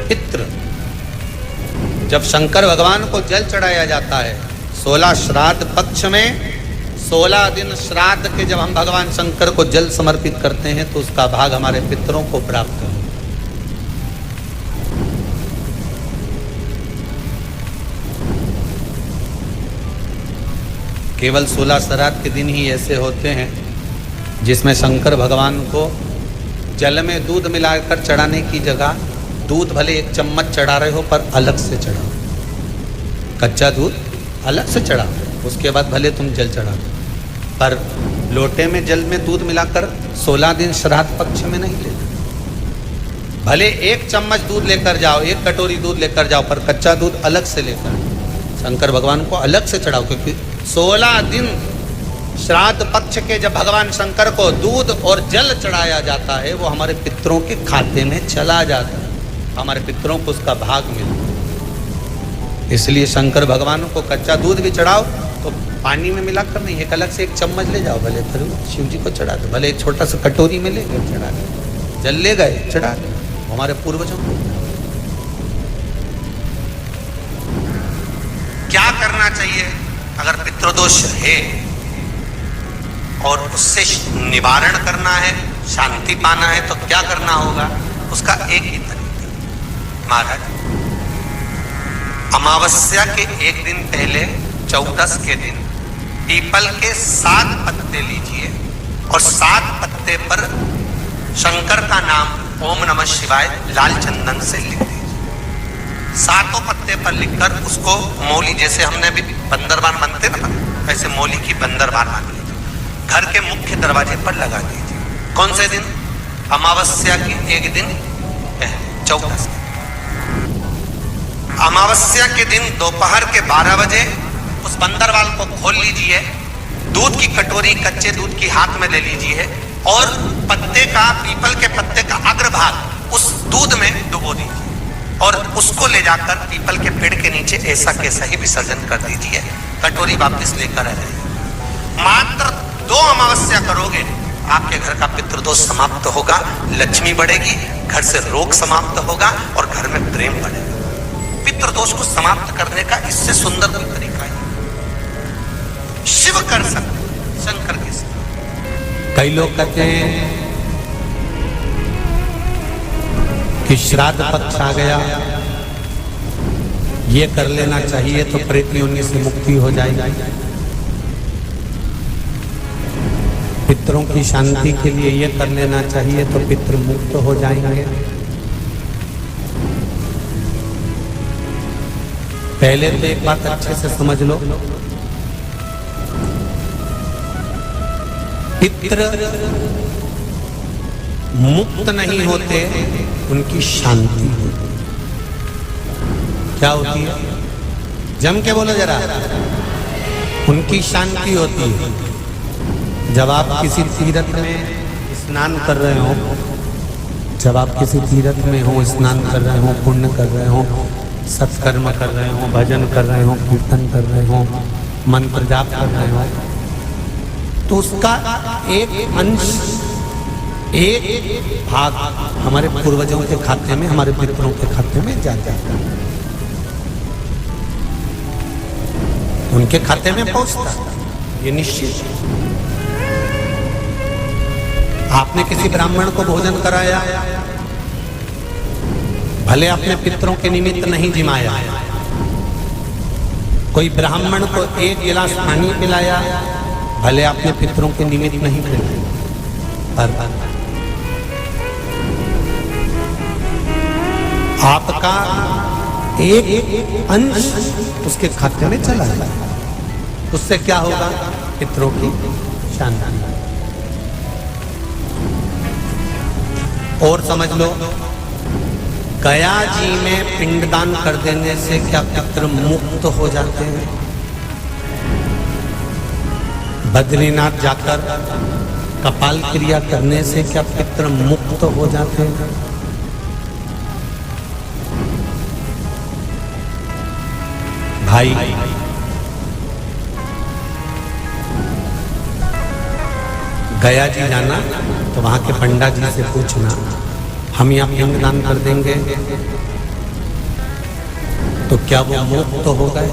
पितृ, जब शंकर भगवान को जल चढ़ाया जाता है 16 श्राद्ध पक्ष में, 16 दिन श्राद्ध के जब हम भगवान शंकर को जल समर्पित करते हैं तो उसका भाग हमारे पितरों को प्राप्त है। केवल 16 श्राद्ध के दिन ही ऐसे होते हैं जिसमें शंकर भगवान को जल में दूध मिलाकर चढ़ाने की जगह दूध भले 1 चम्मच चढ़ा रहे हो पर अलग से चढ़ाओ, कच्चा दूध अलग से चढ़ाओ, उसके बाद भले तुम जल चढ़ाओ, पर लोटे में जल में दूध मिलाकर 16 दिन श्राद्ध पक्ष में नहीं लेना। भले 1 चम्मच दूध लेकर जाओ, 1 कटोरी दूध लेकर जाओ, पर कच्चा दूध अलग से लेकर शंकर भगवान को अलग से चढ़ाओ, क्योंकि 16 दिन श्राद्ध पक्ष के जब भगवान शंकर को दूध और जल चढ़ाया जाता है वो हमारे पितरों के खाते में चला जाता है, हमारे पितरों को उसका भाग मिलता है। इसलिए शंकर भगवान को कच्चा दूध भी चढ़ाओ तो पानी में मिलाकर नहीं, एक अलग से 1 चम्मच ले जाओ, भले फिर शिव जी को चढ़ा दो, भले एक छोटा सा कटोरी में ले गए चढ़ा दो, जल ले गए चढ़ा दो, हमारे पूर्वजों को। क्या करना चाहिए अगर पितृदोष है और उससे निवारण करना है, शांति पाना है, तो क्या करना होगा? उसका एक ही तरीका महाराज, अमावस्या के 1 दिन पहले 14 के दिन पीपल के 7 पत्ते लीजिए और 7 पत्ते पर शंकर का नाम ओम नमः शिवाय लाल चंदन से लिख दीजिए। 7 पत्ते पर लिखकर उसको मौली, जैसे हमने भी बंदरबान बनते ना, वैसे मौली की बंदरबान बन लीजिए, घर के मुख्य दरवाजे पर लगा दीजिए। कौन से दिन? अमावस्या के 1 दिन पहले 14। अमावस्या के दिन दोपहर के 12 बजे उस बंदरवाल को खोल लीजिए, दूध की कटोरी कच्चे दूध की हाथ में ले लीजिए और पत्ते का, पीपल के पत्ते का अग्रभाग उस दूध में डुबो दीजिए और उसको ले जाकर पीपल के पेड़ के नीचे ऐसा कैसा ही विसर्जन कर दीजिए, कटोरी वापस लेकर आ जाइए। मात्र 2 अमावस्या करोगे, आपके घर का पितृदोष समाप्त होगा, लक्ष्मी बढ़ेगी, घर से रोग समाप्त होगा और घर में प्रेम बढ़ेगा। पितृदोष को समाप्त करने का इससे सुंदर कोई तरीका है शिव कर सकते, शंकर के साथ। कई लोग कहते हैं कि श्राद्ध पक्ष आ गया, ये कर लेना चाहिए तो प्रेत योनि से मुक्ति हो जाएगी, पितरों की शांति के लिए ये कर लेना चाहिए तो पितृ मुक्त हो जाएंगे। पहले तो एक बात अच्छे से समझ लो, पितृ मुक्त नहीं होते, उनकी शांति होती। क्या होती है? जम के बोलो जरा। उनकी शांति होती है। जब आप किसी तीर्थ में स्नान कर रहे हो, जब आप किसी तीर्थ में हो, स्नान कर रहे हो, पुण्य कर रहे हो, सत्कर्म कर रहे हो, भजन कर रहे हो, कीर्तन कर रहे हो, मंत्र जाप कर रहे हो, तो उसका एक अंश, एक भाग हमारे पूर्वजों के खाते में, हमारे पितरों के खाते में जाता है, उनके खाते में पहुंचता है, ये निश्चित। आपने किसी ब्राह्मण को भोजन कराया, भले अपने पितरों के निमित्त नहीं जिमाया, कोई ब्राह्मण को 1 गिलास पानी पिलाया, भले अपने पितरों के निमित्त नहीं पिलाया, पर आपका एक अंश उसके खाते में चला जाए, उससे क्या होगा? पितरों की शांति। और समझ लो, गया जी में पिंडदान कर देने से क्या पितृ मुक्त हो जाते हैं? बद्रीनाथ जाकर कपाल क्रिया करने से क्या पितृ मुक्त हो जाते हैं? भाई, गया जी जाना तो वहां के पंडा जी से पूछना, हम यहाँ पिंडदान कर देंगे तो क्या वो मुक्त तो हो गए?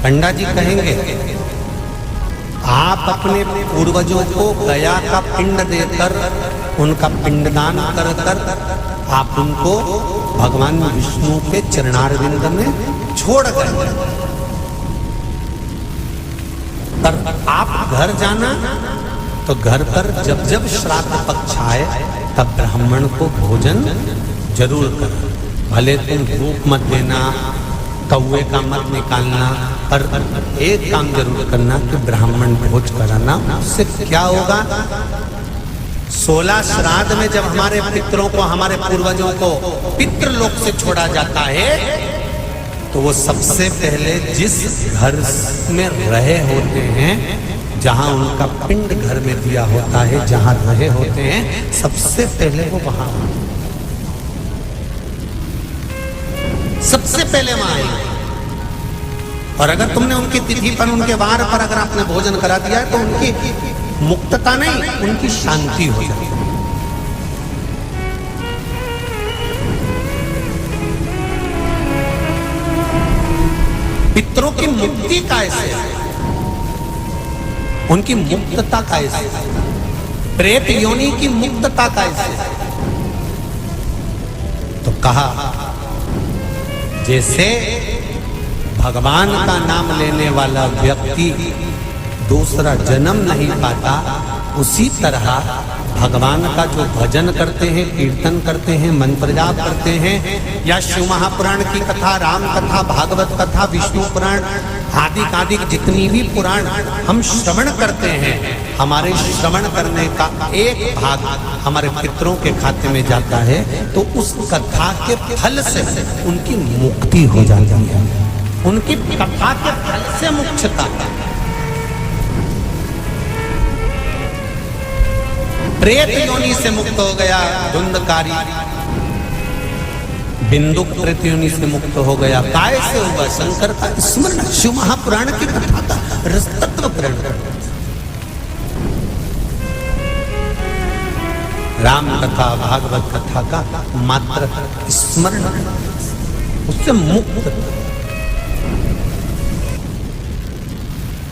पंडा जी कहेंगे आप अपने पूर्वजों को गया का पिंड देकर, उनका पिंडदान कर कर आप उनको भगवान विष्णु के चरणारविंद में छोड़ गए। पर आप घर जाना तो घर पर जब जब श्राद्ध पक्ष आए तब ब्राह्मण को भोजन जरूर करना। भले तुम भूख मत देना, कौवे का मत निकालना, पर एक काम जरूर करना कि ब्राह्मण भोज कराना। उससे क्या होगा? 16 श्राद्ध में जब हमारे पितरों को, हमारे पूर्वजों को पितृलोक से छोड़ा जाता है तो वो सबसे पहले जिस घर में रहे होते हैं, जहां उनका पिंड घर में दिया होता है, जहां रहे होते हैं, सबसे पहले वो वहां, सबसे पहले वहां आएंगे। और अगर तुमने उनकी तिथि पर, उनके वार पर अगर आपने भोजन करा दिया है तो उनकी मुक्तता नहीं, उनकी शांति हो जाती है। पितरों की मुक्ति कैसे है? उनकी मुक्तता कैसे है? प्रेत योनि की मुक्तता कैसे है? तो कहा जैसे भगवान का नाम लेने वाला व्यक्ति दूसरा जन्म नहीं पाता, उसी तरह भगवान का जो भजन करते हैं, कीर्तन करते हैं, मंत्र जाप करते हैं, या शिव महापुराण की कथा, राम कथा, भागवत कथा, विष्णु पुराण आदि जितनी भी पुराण हम श्रवण करते हैं, हमारे श्रवण करने का एक भाग हमारे पितरों के खाते में जाता है, तो उस कथा के फल से उनकी मुक्ति हो जाती है। उनकी कथा के फल से मुक्तता। प्रेत योनि से मुक्त हो गया धुंधकारी, बिंदुक प्रेत योनि से मुक्त हो गया। काय से हुआ? शंकर का स्मरण, शिव महापुराण की कथा का रसतत्व प्रेरण, राम कथा, भागवत कथा का मात्र स्मरण, उससे मुक्त।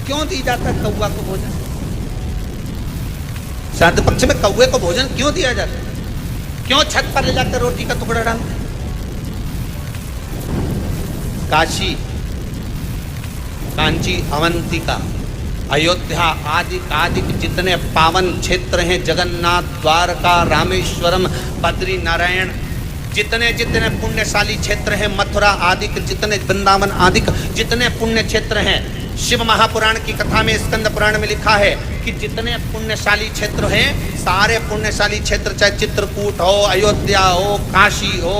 क्यों दी जाता है कौवा को भोजन? श्राद्ध पक्ष में कौवे को भोजन क्यों दिया जाता है? क्यों छत पर ले जाकर रोटी का टुकड़ा डालते? काशी, कांची, अवंतिका, अयोध्या आदि जितने पावन क्षेत्र हैं, जगन्नाथ, द्वारका, रामेश्वरम, बद्री नारायण, जितने जितने पुण्यशाली क्षेत्र हैं, मथुरा आदि जितने, वृंदावन आदि जितने पुण्य क्षेत्र हैं, शिव महापुराण की कथा में, स्कंद पुराण में लिखा है कि जितने पुण्यशाली क्षेत्र हैं, सारे पुण्यशाली क्षेत्र, चाहे चित्रकूट हो, अयोध्या हो, काशी हो,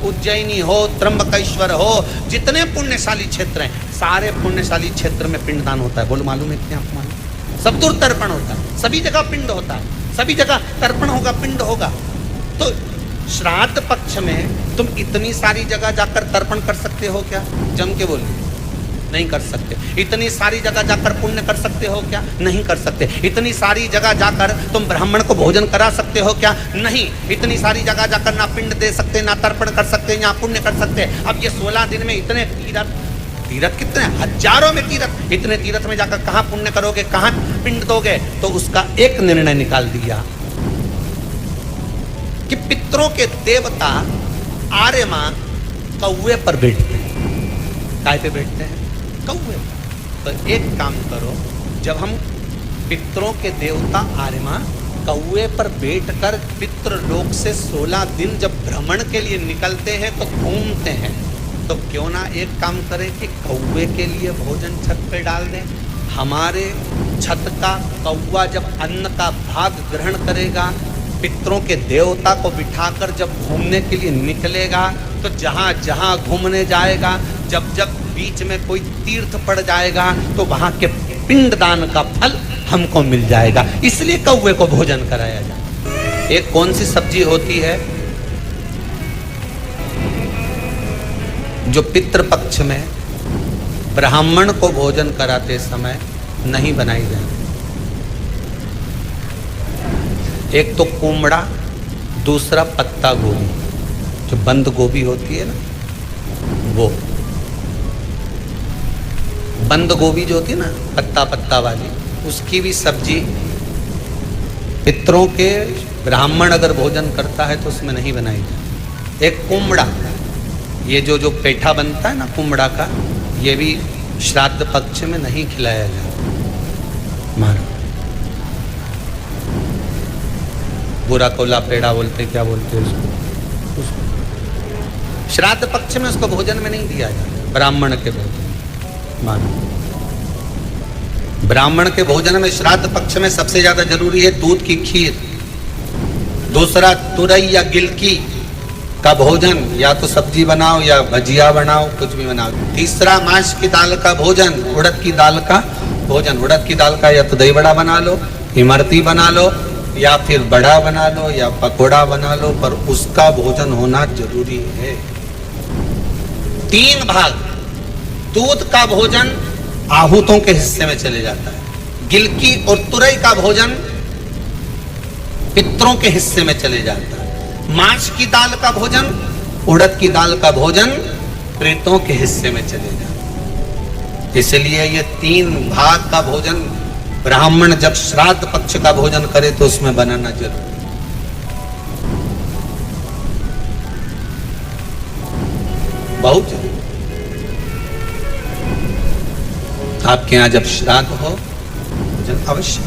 उज्जैनी हो, त्र्यंबकेश्वर हो, जितने पुण्यशाली क्षेत्र हैं, सारे पुण्यशाली क्षेत्र में पिंडदान होता है। बोलो मालूम है क्या आपको? मालूम? सब दूर तर्पण होता है, सभी जगह पिंड होता है, सभी जगह तर्पण होगा, पिंड होगा। तो श्राद्ध पक्ष में तुम इतनी सारी जगह जाकर तर्पण कर सकते हो क्या? जम के बोलिए, नहीं कर सकते। इतनी सारी जगह जाकर पुण्य कर सकते हो क्या? नहीं कर सकते। इतनी सारी जगह जाकर तुम ब्राह्मण को भोजन करा सकते हो क्या? नहीं। इतनी सारी जगह जाकर ना पिंड दे सकते, ना तर्पण कर सकते, ना पुण्य कर सकते। अब ये 16 दिन में इतने तीर्थ कितने, हजारों में तीर्थ, इतने तीर्थ में जाकर कहाँ पुण्य करोगे, कहाँ पिंड दोगे? तो उसका एक निर्णय निकाल दिया कि पितरों के देवता आर्यमा कौवे पर बैठते हैं। काय पे बैठते हैं? कौवे। तो एक काम करो, जब हम पितरों के देवता आर्यमा कौवे पर बैठकर पितृलोक से 16 दिन जब भ्रमण के लिए निकलते हैं तो घूमते हैं, तो क्यों ना एक काम करें कि कौवे के लिए भोजन छत पे डाल दें। हमारे छत का कौवा जब अन्न का भाग ग्रहण करेगा, पितरों के देवता को बिठाकर जब घूमने के लिए निकलेगा, तो जहाँ जहाँ घूमने जाएगा, जब जब बीच में कोई तीर्थ पड़ जाएगा, तो वहाँ के पिंडदान का फल हमको मिल जाएगा। इसलिए कौवे को भोजन कराया जाए। एक कौन सी सब्जी होती है जो पितृपक्ष में ब्राह्मण को भोजन कराते समय नहीं बनाई जाती? एक तो कुमड़ा, दूसरा पत्ता गोभी, जो बंद गोभी होती है ना, वो बंद गोभी जो होती है ना, पत्ता पत्ता वाली, उसकी भी सब्जी पितरों के ब्राह्मण अगर भोजन करता है तो उसमें नहीं बनाई जाती। एक कुमड़ा, ये जो पेठा बनता है ना कुमड़ा का, ये भी श्राद्ध पक्ष में नहीं खिलाया जाता। मारो बुरा कोला पेड़ा बोलते, क्या बोलते हैं उसको, श्राद्ध पक्ष में उसको भोजन में नहीं दिया जाता। ब्राह्मण के भोजन, मानो ब्राह्मण के भोजन में श्राद्ध पक्ष में सबसे ज्यादा जरूरी है दूध की खीर, दूसरा तुरई या गिलकी का भोजन, या तो सब्जी बनाओ या भजिया बनाओ, कुछ भी बनाओ। तीसरा मांस की दाल का भोजन, उड़द की दाल का भोजन। उड़द की दाल का या तो दही बड़ा बना लो, इमरती बना लो, या फिर बड़ा बना लो, या पकोड़ा बना लो, पर उसका भोजन होना जरूरी है। 3 भाग दूध का भोजन आहूतों के हिस्से में चले जाता है, गिलकी और तुरई का भोजन पितरों के हिस्से में चले जाता है, मांस की दाल का भोजन, उड़द की दाल का भोजन प्रेतों के हिस्से में चले जाता है। इसलिए ये 3 भाग का भोजन ब्राह्मण जब श्राद्ध पक्ष का भोजन करे तो उसमें बनाना जरूरी। बहुत जरूरी। आपके यहां जब श्राद्ध हो भोजन अवश्य